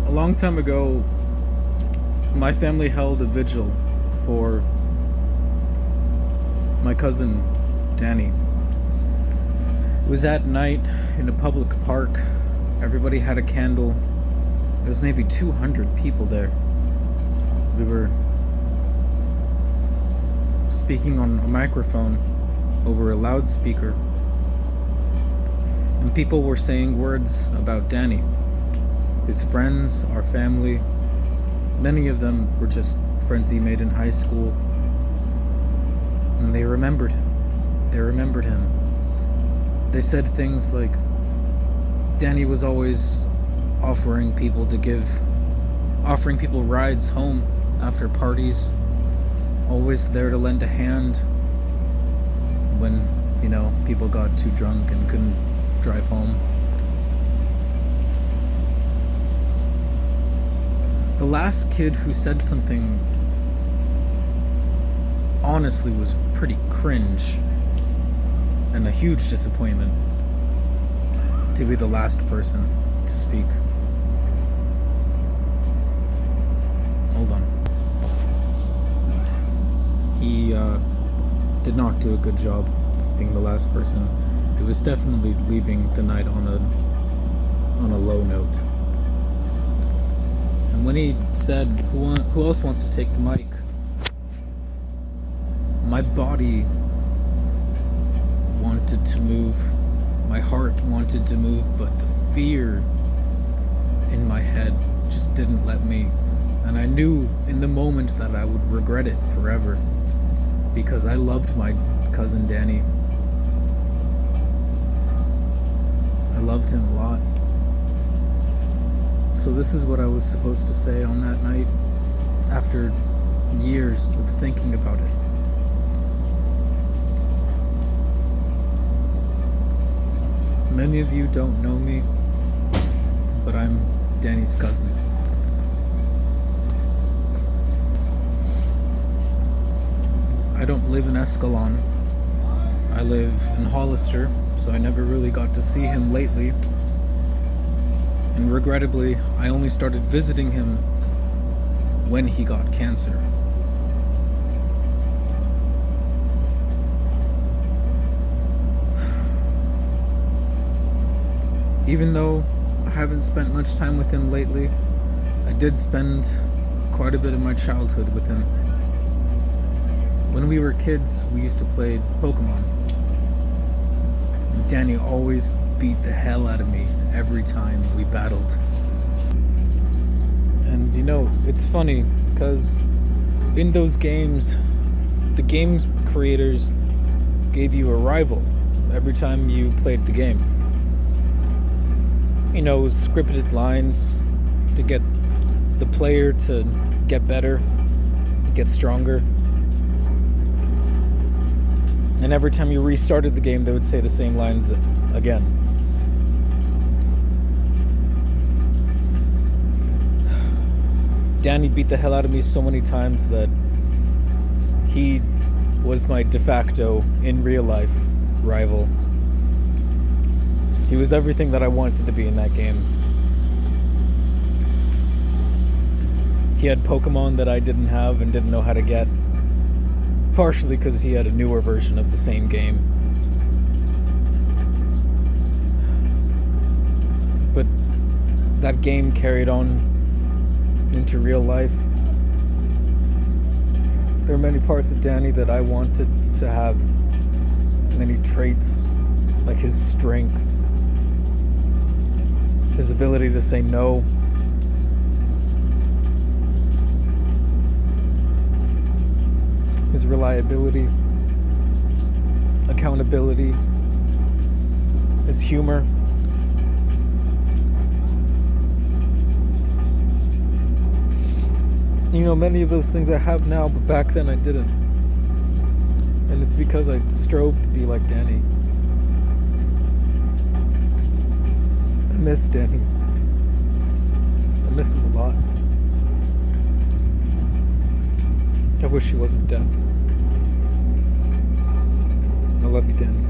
A long time ago, my family held a vigil for my cousin Danny. It was at night in a public park. Everybody had a candle. There was maybe 200 people there. We were speaking on a microphone over a loudspeaker, and people were saying words about Danny, his friends, our family. Many of them were just friends he made in high school, and they remembered him. They said things like, Danny was always offering people rides home after parties, always there to lend a hand when, people got too drunk and couldn't drive home. The last kid who said something honestly was pretty cringe and a huge disappointment to be the last person to speak. Hold on. He did not do a good job being the last person. It was definitely leaving the night on a low note. And when he said, who else wants to take the mic? My body wanted to move. My heart wanted to move, but the fear in my head just didn't let me. And I knew in the moment that I would regret it forever, because I loved my cousin Danny. I loved him a lot. So this is what I was supposed to say on that night, after years of thinking about it. Many of you don't know me, but I'm Danny's cousin. I don't live in Escalon. I live in Hollister, so I never really got to see him lately. And regrettably, I only started visiting him when he got cancer. Even though I haven't spent much time with him lately, I did spend quite a bit of my childhood with him. When we were kids, we used to play Pokemon. Danny always beat the hell out of me every time we battled. And it's funny, because in those games, the game creators gave you a rival every time you played the game. Scripted lines to get the player to get better, get stronger. And every time you restarted the game, they would say the same lines again. Danny beat the hell out of me so many times that he was my de facto, in real life, rival. He was everything that I wanted to be in that game. He had Pokemon that I didn't have and didn't know how to get. Partially because he had a newer version of the same game. But that game carried on into real life. There are many parts of Danny that I wanted to have. Many traits, like his strength, his ability to say no, his reliability, accountability, his humor. Many of those things I have now, but back then I didn't. And it's because I strove to be like Danny. I miss Danny. I miss him a lot. I wish he wasn't dead. I love you, Danny.